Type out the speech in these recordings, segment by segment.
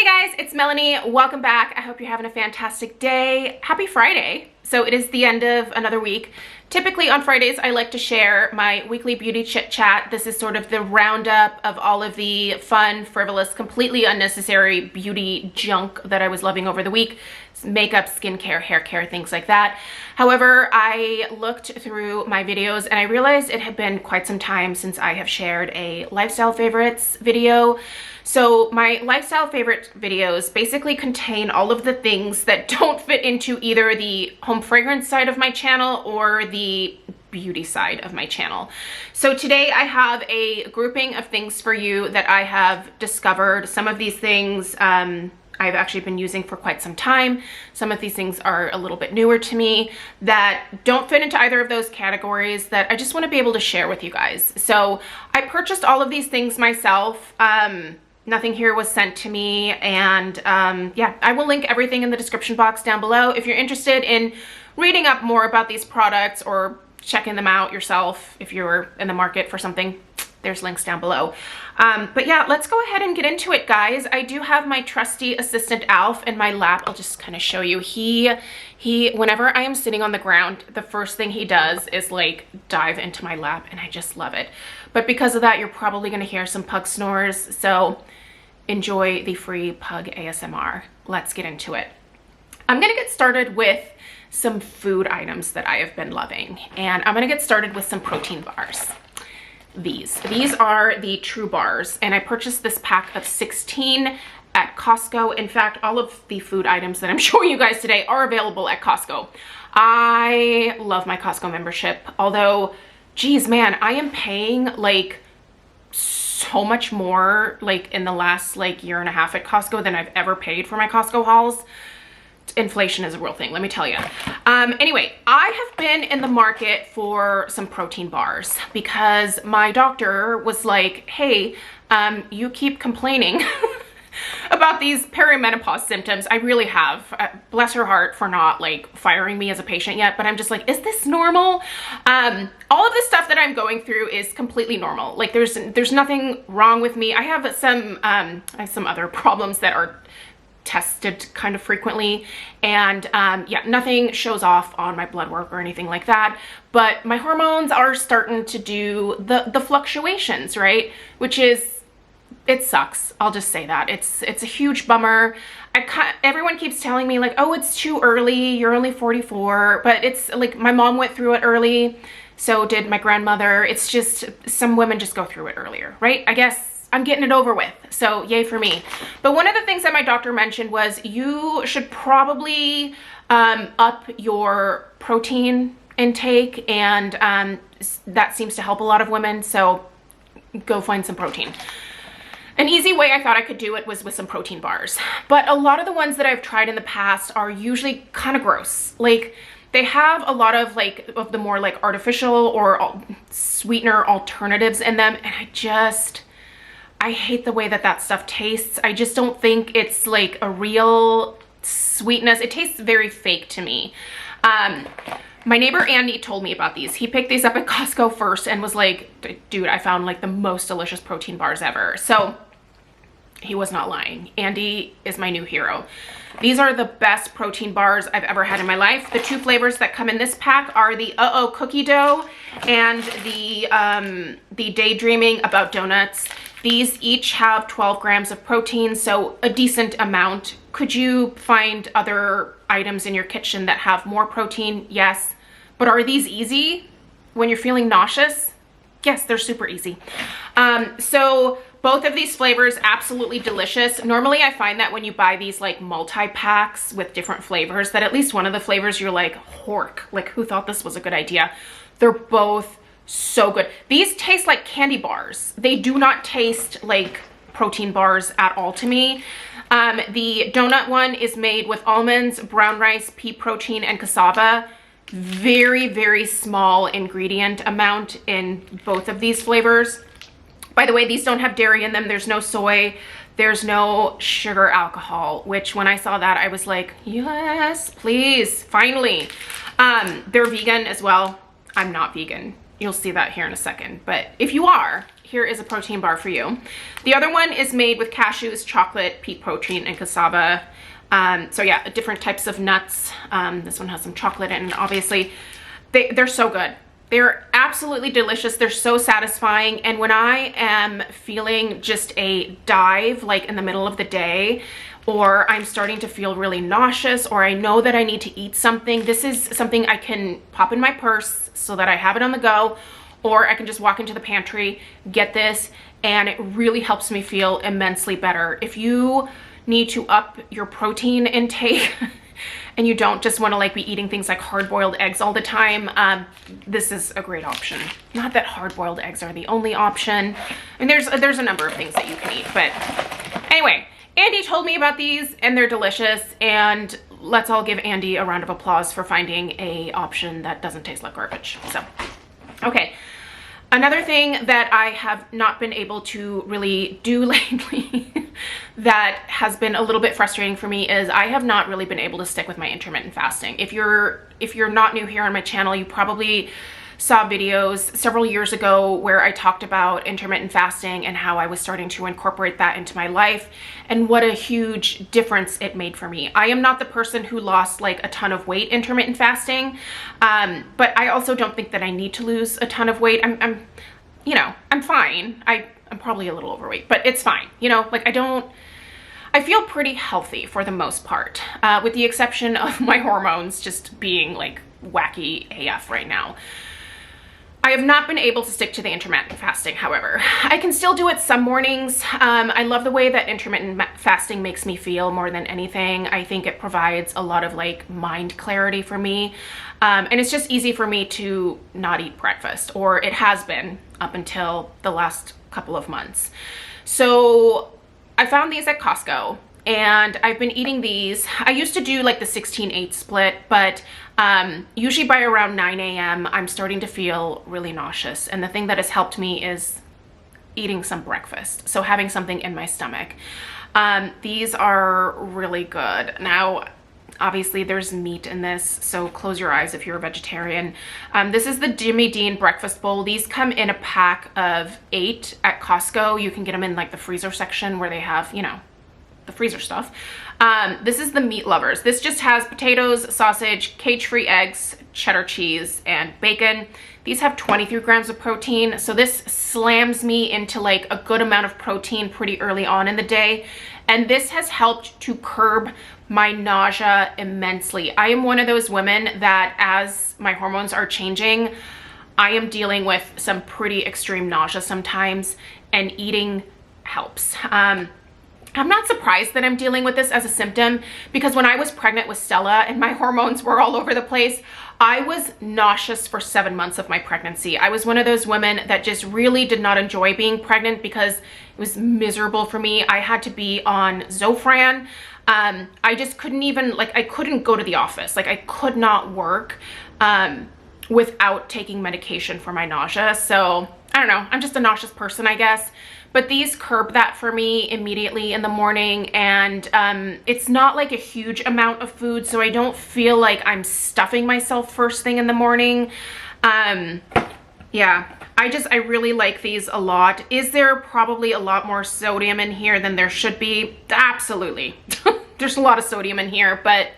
Hey guys, it's Melanie. Welcome back. I hope you're having a fantastic day. Happy Friday. So it is the end of another week. Typically on Fridays, I like to share my weekly beauty chit chat. This is sort of the roundup of all of the fun, frivolous, completely unnecessary beauty junk that I was loving over the week. Makeup, skincare, hair care, things like that. However, I looked through my videos and I realized it had been quite some time since I have shared a lifestyle favorites video. So my lifestyle favorite videos basically contain all of the things that don't fit into either the home fragrance side of my channel or the beauty side of my channel. So today I have a grouping of things for you that I have discovered. Some of these things I've actually been using for quite some time. Some of these things are a little bit newer to me that don't fit into either of those categories that I just want to be able to share with you guys. So I purchased all of these things myself. Nothing here was sent to me, and yeah, I will link everything in the description box down below. If you're interested in reading up more about these products or checking them out yourself, if you're in the market for something, there's links down below. But yeah, let's go ahead and get into it, guys. I do have my trusty assistant Alf in my lap. I'll just kind of show you. He whenever I am sitting on the ground, the first thing he does is like dive into my lap, and I just love it. But because of that, you're probably gonna hear some pug snores, so enjoy the free pug ASMR. Let's get into it. I'm gonna get started with some food items that I have been loving, and I'm gonna get started with some protein bars. These are the True Bars, and I purchased this pack of 16 at Costco. In fact, all of the food items that I'm showing you guys today are available at Costco. I love my Costco membership, although, geez, man, I am paying like so much more like in the last like year and a half at Costco than I've ever paid for my Costco hauls. Inflation is a real thing, let me tell you. Anyway, I have been in the market for some protein bars because my doctor was like, hey, you keep complaining about these perimenopause symptoms. I really have. Bless her heart for not like firing me as a patient yet, but I'm just like, is this normal? All of the stuff that I'm going through is completely normal. Like there's nothing wrong with me. I have some other problems that are tested kind of frequently, and yeah, nothing shows off on my blood work or anything like that, but my hormones are starting to do the fluctuations, right? Which is, it sucks. I'll just say that it's a huge bummer. Everyone keeps telling me like, oh, it's too early, you're only 44, but it's like my mom went through it early, so did my grandmother. It's just some women just go through it earlier, right? I guess I'm getting it over with, so yay for me. But one of the things that my doctor mentioned was you should probably up your protein intake, and that seems to help a lot of women, so go find some protein. An easy way I thought I could do it was with some protein bars, but a lot of the ones that I've tried in the past are usually kind of gross. Like, they have a lot of like of the more like artificial or sweetener alternatives in them, and I hate the way that stuff tastes. I just don't think it's like a real sweetness. It tastes very fake to me. My neighbor Andy told me about these. He picked these up at Costco first and was like, dude, I found like the most delicious protein bars ever. So he was not lying. Andy is my new hero. These are the best protein bars I've ever had in my life. The two flavors that come in this pack are the Uh-Oh Cookie Dough and the Daydreaming About Donuts. These each have 12 grams of protein, so a decent amount. Could you find other items in your kitchen that have more protein? Yes. But are these easy when you're feeling nauseous? Yes, they're super easy. So both of these flavors, absolutely delicious. Normally I find that when you buy these like multi-packs with different flavors, that at least one of the flavors you're like, hork, like who thought this was a good idea? They're both so good. These taste like candy bars. They do not taste like protein bars at all to me. The donut one is made with almonds, brown rice, pea protein, and cassava. Very, very small ingredient amount in both of these flavors. By the way, these don't have dairy in them. There's no soy. There's no sugar alcohol, which when I saw that, I was like, yes, please, finally. They're vegan as well. I'm not vegan. You'll see that here in a second. But if you are, here is a protein bar for you. The other one is made with cashews, chocolate, pea protein, and cassava. So yeah, different types of nuts. This one has some chocolate in it, obviously. They're so good. They're absolutely delicious. They're so satisfying. And when I am feeling just a dive, like in the middle of the day, or I'm starting to feel really nauseous, or I know that I need to eat something, this is something I can pop in my purse so that I have it on the go, or I can just walk into the pantry, get this, and it really helps me feel immensely better. If you need to up your protein intake and you don't just want to like be eating things like hard-boiled eggs all the time, this is a great option. Not that hard-boiled eggs are the only option. And there's a number of things that you can eat, but anyway, Andy told me about these and they're delicious, and let's all give Andy a round of applause for finding a option that doesn't taste like garbage. So, okay. Another thing that I have not been able to really do lately that has been a little bit frustrating for me is I have not really been able to stick with my intermittent fasting. If you're not new here on my channel, you probably saw videos several years ago where I talked about intermittent fasting and how I was starting to incorporate that into my life and what a huge difference it made for me. I am not the person who lost like a ton of weight intermittent fasting, but I also don't think that I need to lose a ton of weight. I'm you know, I'm fine. I'm probably a little overweight, but it's fine. You know, like I feel pretty healthy for the most part, with the exception of my hormones just being like wacky AF right now. I have not been able to stick to the intermittent fasting, however. I can still do it some mornings. I love the way that intermittent fasting makes me feel more than anything. I think it provides a lot of like mind clarity for me. And it's just easy for me to not eat breakfast, or it has been up until the last couple of months. So I found these at Costco and I've been eating these. I used to do like the 16-8 split, but usually by around 9 a.m. I'm starting to feel really nauseous. And the thing that has helped me is eating some breakfast. So having something in my stomach. These are really good. Now, obviously there's meat in this, so close your eyes if you're a vegetarian. This is the Jimmy Dean breakfast bowl. These come in a pack of 8 at Costco. You can get them in like the freezer section where they have, you know, the freezer stuff. This is the Meat Lovers. This just has potatoes, sausage, cage-free eggs, cheddar cheese, and bacon. These have 23 grams of protein, so this slams me into like a good amount of protein pretty early on in the day. And this has helped to curb my nausea immensely. I am one of those women that as my hormones are changing, I am dealing with some pretty extreme nausea sometimes, and eating helps. I'm not surprised that I'm dealing with this as a symptom, because when I was pregnant with Stella and my hormones were all over the place, I was nauseous for 7 months of my pregnancy. I was one of those women that just really did not enjoy being pregnant because it was miserable for me. I had to be on Zofran. I just couldn't even, like, I couldn't go to the office. Like, I could not work without taking medication for my nausea. So I don't know, I'm just a nauseous person, I guess. But these curb that for me immediately in the morning, and it's not like a huge amount of food, so I don't feel like I'm stuffing myself first thing in the morning. Yeah, I really like these a lot. Is there probably a lot more sodium in here than there should be? Absolutely. There's a lot of sodium in here, but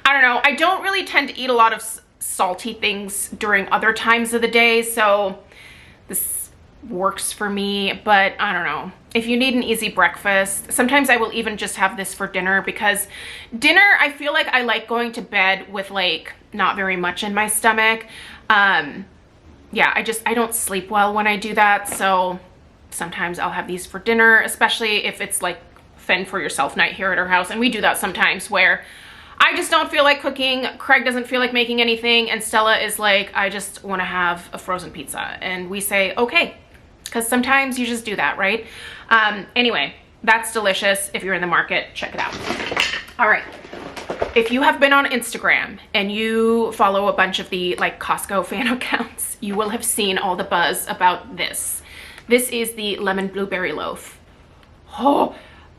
I don't know. I don't really tend to eat a lot of salty things during other times of the day, so this works for me. But I don't know, if you need an easy breakfast, sometimes I will even just have this for dinner, because dinner, I feel like I like going to bed with like not very much in my stomach. Yeah, I don't sleep well when I do that, so sometimes I'll have these for dinner, especially if it's like fend for yourself night here at our house. And we do that sometimes where I just don't feel like cooking, Craig doesn't feel like making anything, and Stella is like, I just want to have a frozen pizza. And we say, okay, because sometimes you just do that, right? Anyway, that's delicious. If you're in the market, check it out. All right. If you have been on Instagram and you follow a bunch of the like Costco fan accounts, you will have seen all the buzz about this. This is the lemon blueberry loaf. Oh,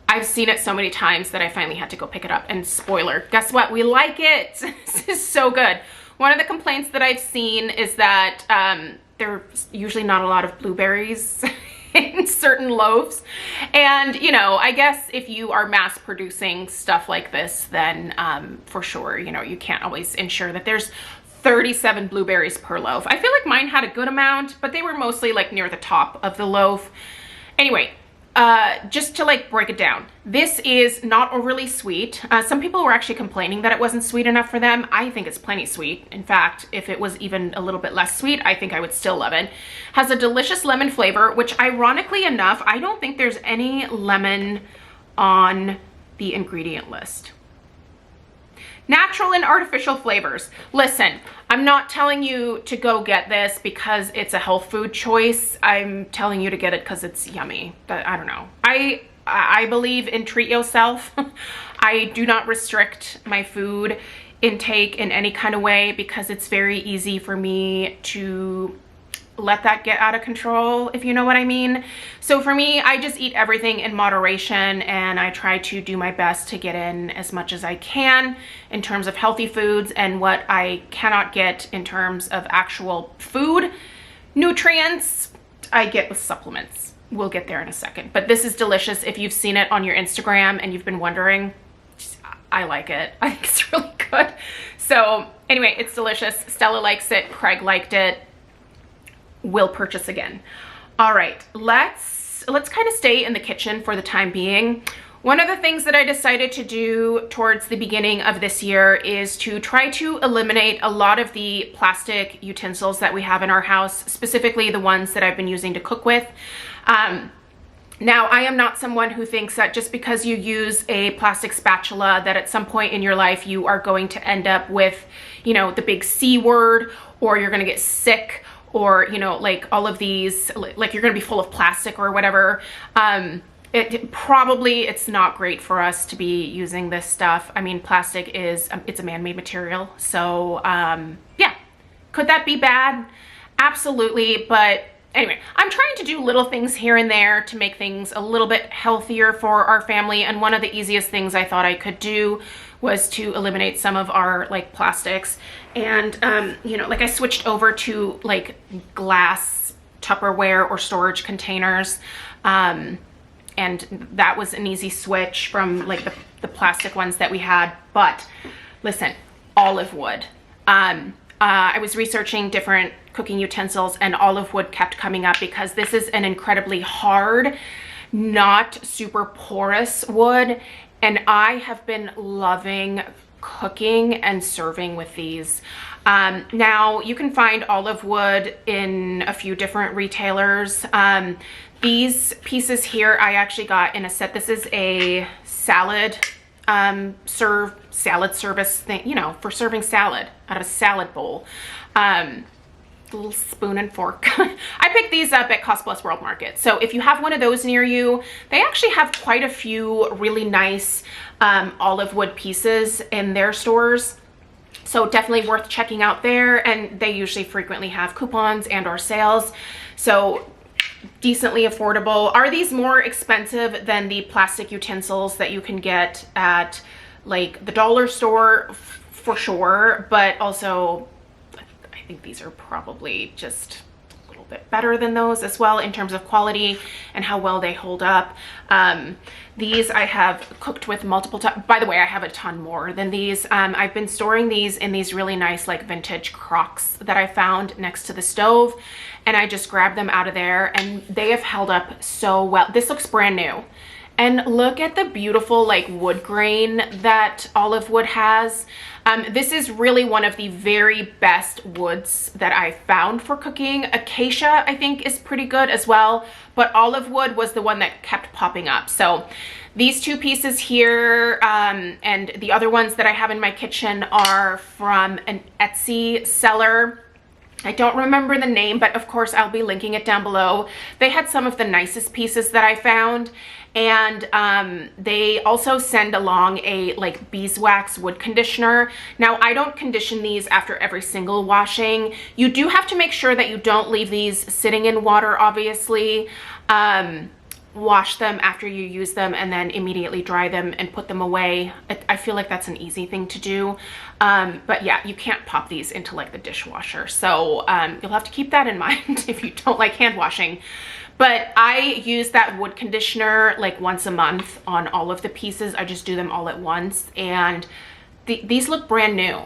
I've seen it so many times that I finally had to go pick it up. And spoiler, guess what? We like it. This is so good. One of the complaints that I've seen is that there's usually not a lot of blueberries in certain loaves. And, you know, I guess if you are mass producing stuff like this, then for sure, you know, you can't always ensure that there's 37 blueberries per loaf. I feel like mine had a good amount, but they were mostly like near the top of the loaf. Anyway, just to like break it down, this is not overly sweet. Some people were actually complaining that it wasn't sweet enough for them. I think it's plenty sweet. In fact, if it was even a little bit less sweet, I think I would still love it. Has a delicious lemon flavor, which ironically enough, I don't think there's any lemon on the ingredient list. Natural and artificial flavors. Listen, I'm not telling you to go get this because it's a health food choice. I'm telling you to get it because it's yummy. I don't know. I believe in treat yourself. I do not restrict my food intake in any kind of way because it's very easy for me to let that get out of control, if you know what I mean. So for me, I just eat everything in moderation, and I try to do my best to get in as much as I can in terms of healthy foods, and what I cannot get in terms of actual food nutrients, I get with supplements. We'll get there in a second. But this is delicious. If you've seen it on your Instagram and you've been wondering, I like it. I think it's really good. So anyway, it's delicious. Stella likes it. Craig liked it. Will purchase again. All right, let's kind of stay in the kitchen for the time being. One of the things that I decided to do towards the beginning of this year is to try to eliminate a lot of the plastic utensils that we have in our house, specifically the ones that I've been using to cook with. Now, I am not someone who thinks that just because you use a plastic spatula that at some point in your life you are going to end up with, you know, the big C word, or you're going to get sick, or, you know, like all of these, like you're gonna be full of plastic or whatever. It's not great for us to be using this stuff. I mean, plastic is, it's a man-made material. So yeah, could that be bad? Absolutely. But anyway, I'm trying to do little things here and there to make things a little bit healthier for our family. And one of the easiest things I thought I could do was to eliminate some of our like plastics. And, you know, like I switched over to like glass Tupperware or storage containers. And that was an easy switch from like the plastic ones that we had. But listen, olive wood. I was researching different cooking utensils, and olive wood kept coming up because this is an incredibly hard, not super porous wood. And I have been loving cooking and serving with these. Now you can find olive wood in a few different retailers. These pieces here I actually got in a set. This is a salad salad service thing, you know, for serving salad out of a salad bowl. Little spoon and fork. I picked these up at Cost Plus World Market. So if you have one of those near you, they actually have quite a few really nice olive wood pieces in their stores. So definitely worth checking out there. And they usually frequently have coupons and or sales. So decently affordable. Are these more expensive than the plastic utensils that you can get at like the dollar store? For sure. But also, I think these are probably just a little bit better than those as well in terms of quality and how well they hold up. These I have cooked with multiple times. By the way, I have a ton more than these. I've been storing these in these really nice like vintage crocks that I found next to the stove, and I just grabbed them out of there and they have held up so well. This looks brand new. And look at the beautiful like wood grain that olive wood has. This is really one of the very best woods that I found for cooking. Acacia, I think, is pretty good as well, but olive wood was the one that kept popping up. So these two pieces here and the other ones that I have in my kitchen are from an Etsy seller. I don't remember the name, but of course I'll be linking it down below. They had some of the nicest pieces that I found, and they also send along a like beeswax wood conditioner. Now I don't condition these after every single washing. You do have to make sure that you don't leave these sitting in water, obviously. Wash them after you use them and then immediately dry them and put them away. I feel like that's an easy thing to do. But yeah, you can't pop these into like the dishwasher. So you'll have to keep that in mind if you don't like hand washing. But I use that wood conditioner like once a month on all of the pieces. I just do them all at once, and these look brand new.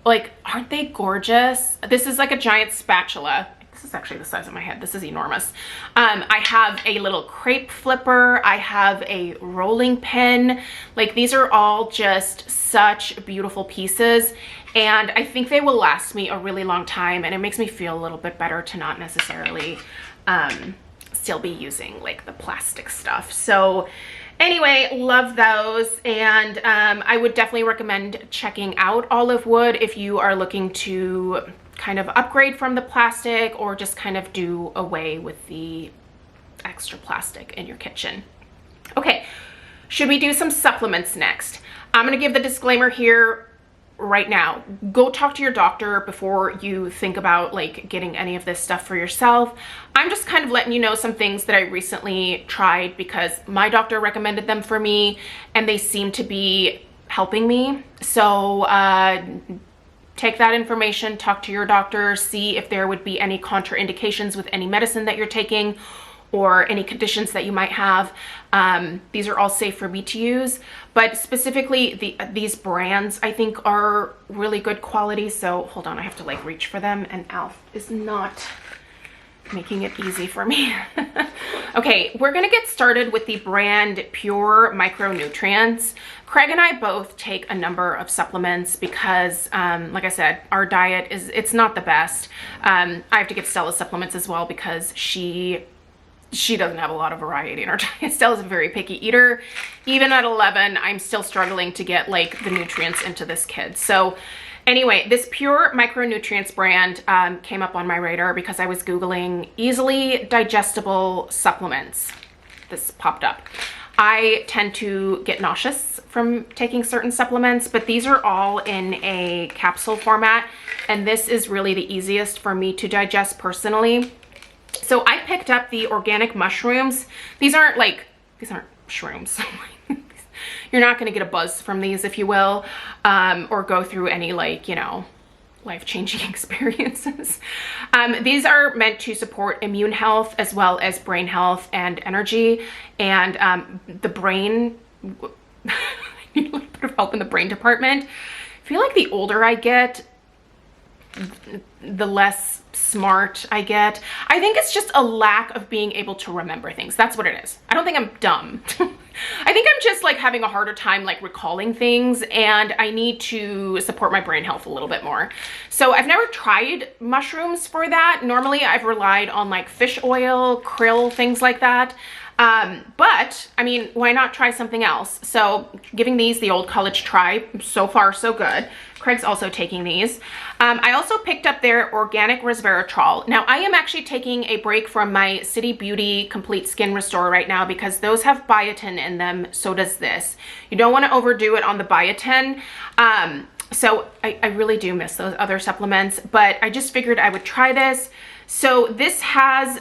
Like, aren't they gorgeous? This is like a giant spatula. This is actually the size of my head. This is enormous. I have a little crepe flipper. I have a rolling pin. Like, these are all just such beautiful pieces, and I think they will last me a really long time, and it makes me feel a little bit better to not necessarily still be using like the plastic stuff. So anyway, love those, and I would definitely recommend checking out Olive Wood if you are looking to kind of upgrade from the plastic or just kind of do away with the extra plastic in your kitchen. Okay, should we do some supplements next? I'm gonna give the disclaimer here right now. Go talk to your doctor before you think about like getting any of this stuff for yourself. I'm just kind of letting you know some things that I recently tried because my doctor recommended them for me and they seem to be helping me. So take that information, talk to your doctor, see if there would be any contraindications with any medicine that you're taking or any conditions that you might have. These are all safe for me to use, but specifically these brands I think are really good quality. So hold on, I have to like reach for them, and Alf is not making it easy for me. Okay, we're gonna get started with the brand Pure Micronutrients. Craig and I both take a number of supplements because, like I said, our diet it's not the best. I have to get Stella supplements as well because she doesn't have a lot of variety in her diet. Stella's a very picky eater. Even at 11, I'm still struggling to get like the nutrients into this kid. So anyway, this Pure Micronutrients brand came up on my radar because I was Googling easily digestible supplements. This popped up. I tend to get nauseous from taking certain supplements, but these are all in a capsule format, and this is really the easiest for me to digest personally. So I picked up the organic mushrooms. These aren't shrooms. You're not going to get a buzz from these, if you will, or go through any like, you know, life-changing experiences. These are meant to support immune health as well as brain health and energy. And the brain, I need a little bit of help in the brain department. I feel like the older I get, the less smart I get. I think it's just a lack of being able to remember things. That's what it is. I don't think I'm dumb. I think I'm just like having a harder time like recalling things, and I need to support my brain health a little bit more. So I've never tried mushrooms for that. Normally I've relied on like fish oil, krill, things like that. But I mean, why not try something else? So giving these the old college try. So far so good. Craig's also taking these. I also picked up their organic resveratrol. Now I am actually taking a break from my City Beauty Complete Skin Restore right now because those have biotin in them. So does this. You don't want to overdo it on the biotin. So I really do miss those other supplements, but I just figured I would try this. So this has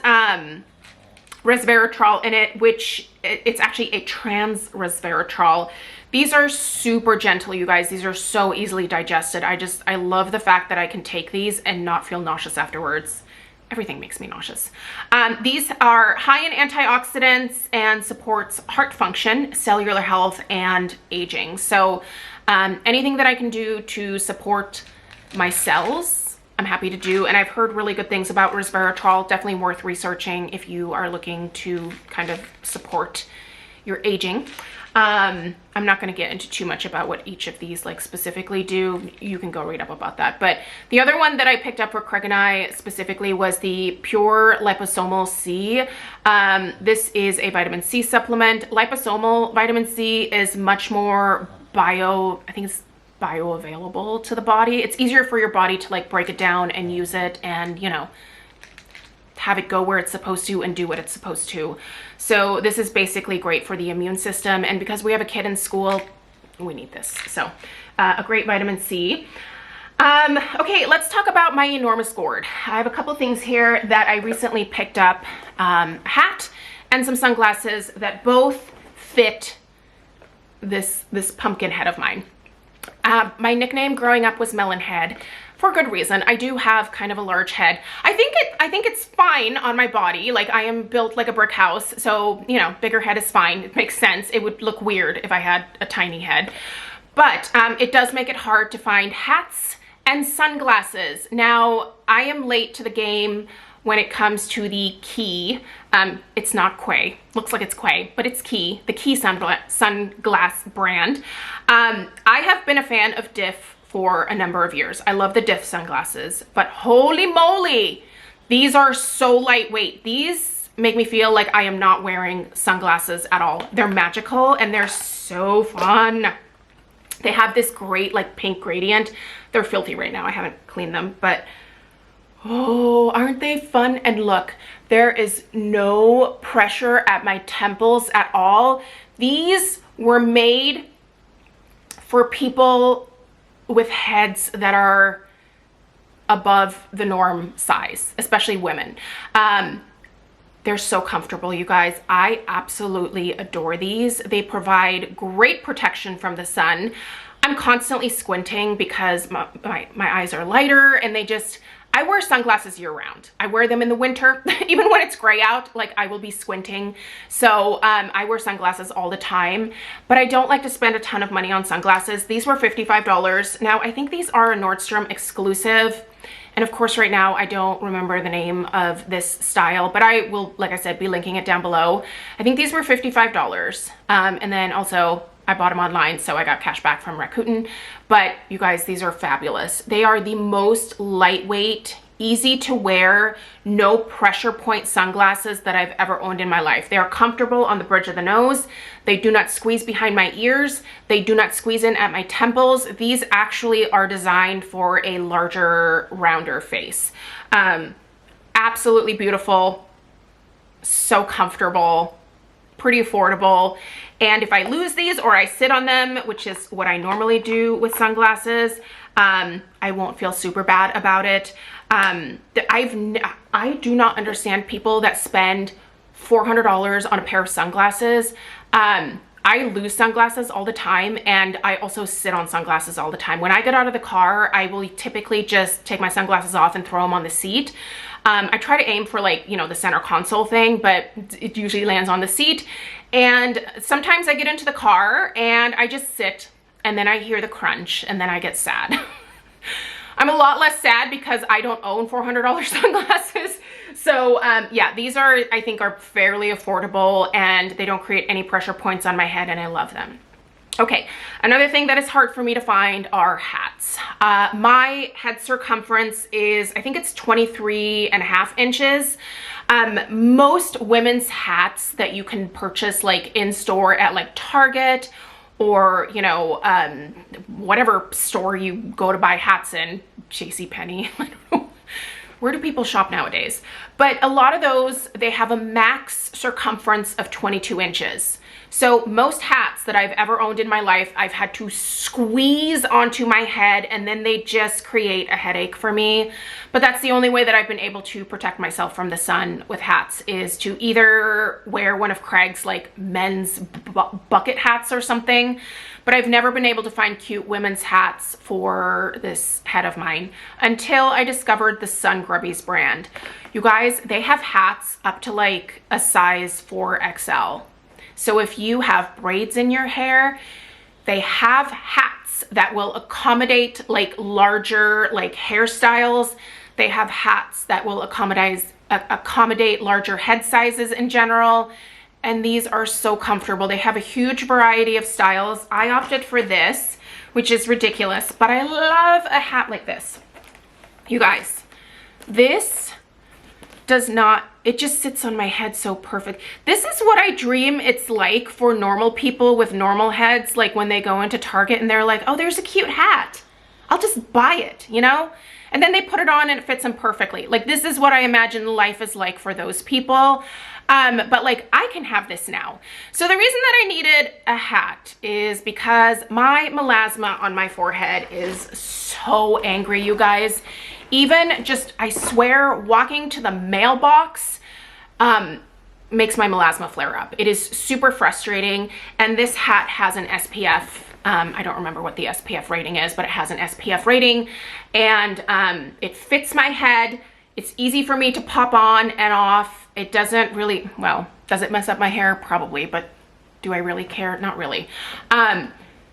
resveratrol in it, which it's actually a trans resveratrol. These are super gentle, you guys. These are so easily digested. I love the fact that I can take these and not feel nauseous afterwards. Everything makes me nauseous. These are high in antioxidants and supports heart function, cellular health, and aging. So anything that I can do to support my cells, I'm happy to do. And I've heard really good things about resveratrol. Definitely worth researching if you are looking to kind of support your aging. I'm not going to get into too much about what each of these like specifically do. You can go read up about that. But the other one that I picked up for Craig and I specifically was the Pure Liposomal C. This is a vitamin C supplement. Liposomal vitamin C is much more I think it's bioavailable to the body. It's easier for your body to like break it down and use it and, you know, have it go where it's supposed to and do what it's supposed to. So this is basically great for the immune system, and because we have a kid in school, we need this. So a great vitamin C. Okay, let's talk about my enormous gourd. I have a couple things here that I recently picked up, a hat and some sunglasses that both fit this pumpkin head of mine. My nickname growing up was Melon Head. For for good reason. I do have kind of a large head. I think it's fine on my body. Like, I am built like a brick house, so, you know, bigger head is fine. It makes sense. It would look weird if I had a tiny head. But it does make it hard to find hats and sunglasses. Now, I am late to the game when it comes to the Key. It's not Quay. Looks like it's Quay, but it's Key, the Key sunglass brand. I have been a fan of Diff for a number of years. I love the Diff sunglasses, but holy moly, these are so lightweight. These make me feel like I am not wearing sunglasses at all. They're magical and they're so fun. They have this great like pink gradient. They're filthy right now. I haven't cleaned them, but oh, aren't they fun? And look, there is no pressure at my temples at all. These were made for people with heads that are above the norm size, especially women. They're so comfortable, you guys. I absolutely adore these. They provide great protection from the sun. I'm constantly squinting because my eyes are lighter, and I wear sunglasses year round. I wear them in the winter, even when it's gray out, like I will be squinting. So I wear sunglasses all the time, but I don't like to spend a ton of money on sunglasses. These were $55. Now, I think these are a Nordstrom exclusive. And of course, right now, I don't remember the name of this style, but I will, like I said, be linking it down below. I think these were $55. And then also, I bought them online, so I got cash back from Rakuten. But you guys, these are fabulous. They are the most lightweight, easy to wear, no pressure point sunglasses that I've ever owned in my life. They are comfortable on the bridge of the nose. They do not squeeze behind my ears. They do not squeeze in at my temples. These actually are designed for a larger, rounder face. Absolutely beautiful, so comfortable, pretty affordable. And if I lose these or I sit on them, which is what I normally do with sunglasses, I won't feel super bad about it. I do not understand people that spend $400 on a pair of sunglasses. I lose sunglasses all the time, and I also sit on sunglasses all the time. When I get out of the car, I will typically just take my sunglasses off and throw them on the seat. I try to aim for, like, you know, the center console thing, but it usually lands on the seat. And sometimes I get into the car and I just sit, and then I hear the crunch, and then I get sad. I'm a lot less sad because I don't own $400 sunglasses. So yeah, these are, I think, are fairly affordable, and they don't create any pressure points on my head, and I love them. Okay, another thing that is hard for me to find are hats. My head circumference is, I think it's 23.5 inches. Most women's hats that you can purchase like in store at like Target or, you know, whatever store you go to buy hats in, JCPenney, I don't know. Where do people shop nowadays? But a lot of those, they have a max circumference of 22 inches. So most hats that I've ever owned in my life, I've had to squeeze onto my head, and then they just create a headache for me. But that's the only way that I've been able to protect myself from the sun with hats, is to either wear one of Craig's like men's bucket hats or something. But I've never been able to find cute women's hats for this head of mine until I discovered the Sun Grubbies brand. You guys, they have hats up to like a size 4XL. So if you have braids in your hair, they have hats that will accommodate like larger like hairstyles. They have hats that will accommodate larger head sizes in general. And these are so comfortable. They have a huge variety of styles. I opted for this, which is ridiculous, but I love a hat like this. You guys, this does not, it just sits on my head so perfect. This is what I dream it's like for normal people with normal heads, like when they go into Target and they're like, oh, there's a cute hat, I'll just buy it, you know? And then they put it on and it fits them perfectly. Like, this is what I imagine life is like for those people. But like, I can have this now. So the reason that I needed a hat is because my melasma on my forehead is so angry, you guys. Even just, I swear, walking to the mailbox makes my melasma flare up. It is super frustrating. And this hat has an SPF I don't remember what the SPF rating is, but it has an SPF rating, and it fits my head. It's easy for me to pop on and off. It doesn't really, well, does it mess up my hair? Probably, but do I really care? Not really.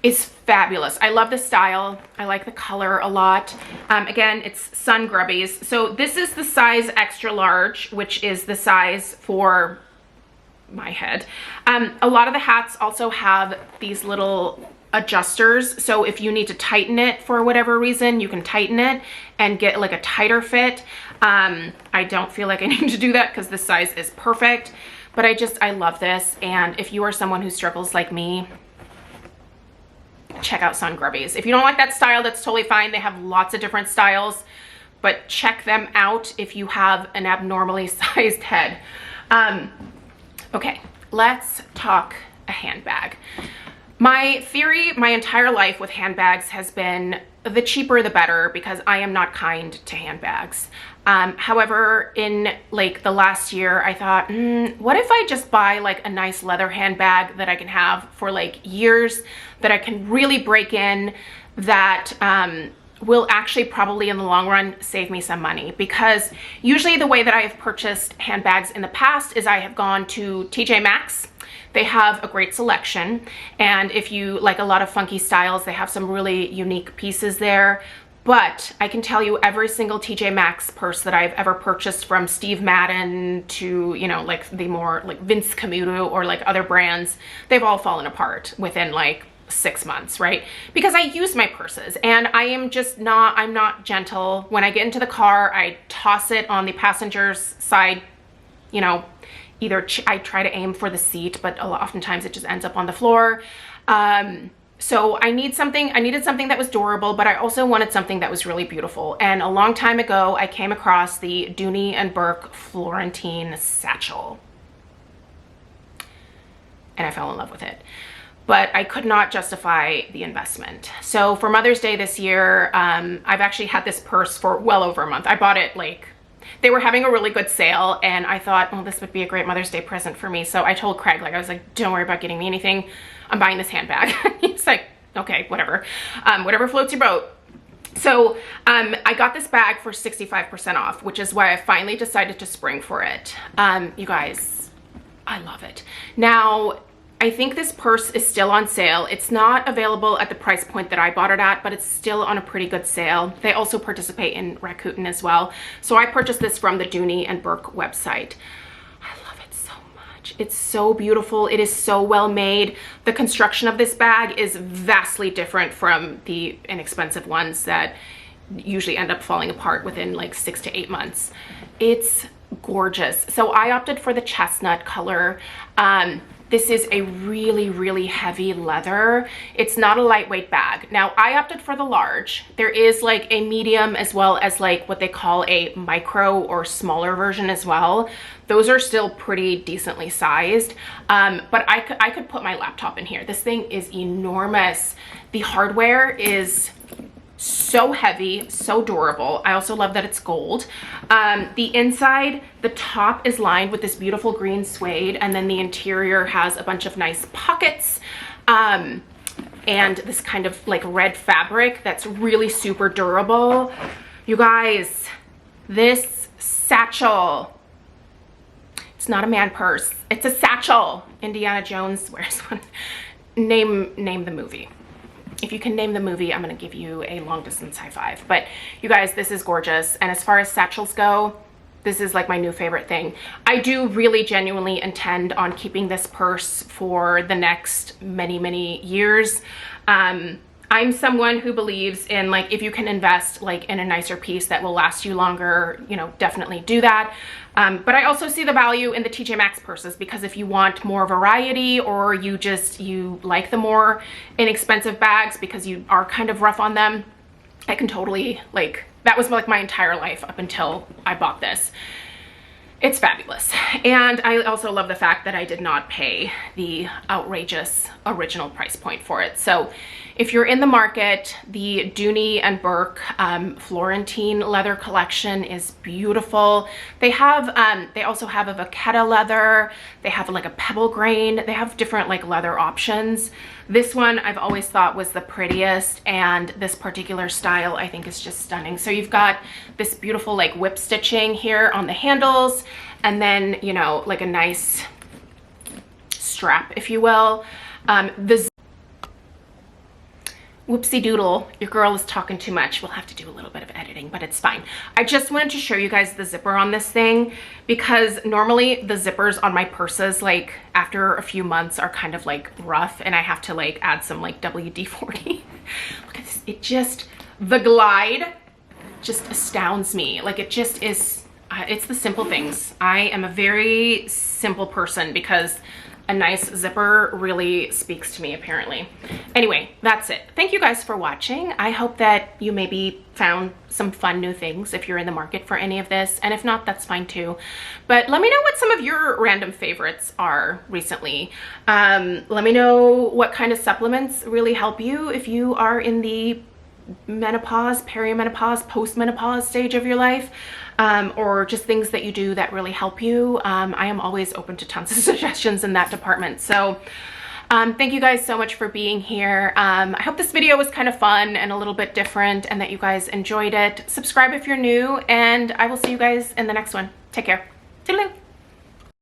It's fabulous. I love the style. I like the color a lot. Again, it's Sun Grubbies. So this is the size extra large, which is the size for my head. A lot of the hats also have these little adjusters, so if you need to tighten it for whatever reason, you can tighten it and get like a tighter fit. I don't feel like I need to do that because this size is perfect, but I love this. And if you are someone who struggles like me, check out Sun Grubbies. If you don't like that style, that's totally fine. They have lots of different styles, but check them out if you have an abnormally sized head. Okay, let's talk a handbag. My theory my entire life with handbags has been the cheaper the better, because I am not kind to handbags. However, in like the last year, I thought, what if I just buy like a nice leather handbag that I can have for like years, that I can really break in, that will actually probably in the long run save me some money. Because usually the way that I have purchased handbags in the past is I have gone to TJ Maxx. They have a great selection, and if you like a lot of funky styles, they have some really unique pieces there. But I can tell you, every single TJ Maxx purse that I've ever purchased, from Steve Madden to, you know, like the more like Vince Camuto or like other brands, they've all fallen apart within like 6 months, right? Because I use my purses, and I am just not, I'm not gentle. When I get into the car, I toss it on the passenger's side, you know, either I try to aim for the seat, but oftentimes it just ends up on the floor. So I needed something that was durable, but I also wanted something that was really beautiful. And a long time ago, I came across the Dooney and Bourke Florentine satchel, and I fell in love with it. But I could not justify the investment. So for Mother's Day this year, I've actually had this purse for well over a month. I bought it like, they were having a really good sale, and I thought, well, this would be a great Mother's Day present for me. So I told Craig, like, I was like, don't worry about getting me anything. I'm buying this handbag. He's like, okay, whatever. Whatever floats your boat. So I got this bag for 65% off, which is why I finally decided to spring for it. You guys, I love it. Now, I think this purse is still on sale. It's not available at the price point that I bought it at, but it's still on a pretty good sale. They also participate in Rakuten as well. So I purchased this from the Dooney and Bourke website. I love it so much. It's so beautiful. It is so well made. The construction of this bag is vastly different from the inexpensive ones that usually end up falling apart within like 6 to 8 months. It's gorgeous. So I opted for the chestnut color. This is a really, really heavy leather. It's not a lightweight bag. Now, I opted for the large. There is like a medium as well as like what they call a micro or smaller version as well. Those are still pretty decently sized, but I could put my laptop in here. This thing is enormous. The hardware is so heavy, so durable. I also love that it's gold. The inside, the top is lined with this beautiful green suede, and then the interior has a bunch of nice pockets, and this kind of like red fabric that's really super durable. You guys, this satchel, it's not a man purse, it's a satchel. Indiana Jones wears one. Name the movie. If you can name the movie, I'm gonna give you a long distance high five. But you guys, this is gorgeous. And as far as satchels go, this is like my new favorite thing. I do really genuinely intend on keeping this purse for the next many, many years. I'm someone who believes in, like, if you can invest like in a nicer piece that will last you longer, you know, definitely do that. But I also see the value in the TJ Maxx purses, because if you want more variety, or you like the more inexpensive bags because you are kind of rough on them, I can totally, like, that was like my entire life up until I bought this. It's fabulous. And I also love the fact that I did not pay the outrageous original price point for it. So if you're in the market, the Dooney and Burke Florentine leather collection is beautiful. They have, they also have a vachetta leather. They have like a pebble grain. They have different like leather options. This one I've always thought was the prettiest, and this particular style I think is just stunning. So you've got this beautiful like whip stitching here on the handles, and then, you know, like a nice strap, if you will. Whoopsie doodle, your girl is talking too much. We'll have to do a little bit of editing, but it's fine. I just wanted to show you guys the zipper on this thing, because normally the zippers on my purses, like after a few months, are kind of like rough, and I have to like add some like WD-40. Look at this, it just, the glide just astounds me. Like it just is, it's the simple things. I am a very simple person because a nice zipper really speaks to me, apparently. Anyway, that's it. Thank you guys for watching. I hope that you maybe found some fun new things if you're in the market for any of this, and if not, that's fine too. But let me know what some of your random favorites are recently. Let me know what kind of supplements really help you if you are in the menopause, perimenopause, postmenopause stage of your life, or just things that you do that really help you. I am always open to tons of suggestions in that department. So thank you guys so much for being here. I hope this video was kind of fun and a little bit different, and that you guys enjoyed it. Subscribe if you're new, and I will see you guys in the next one. Take care. Toodaloo.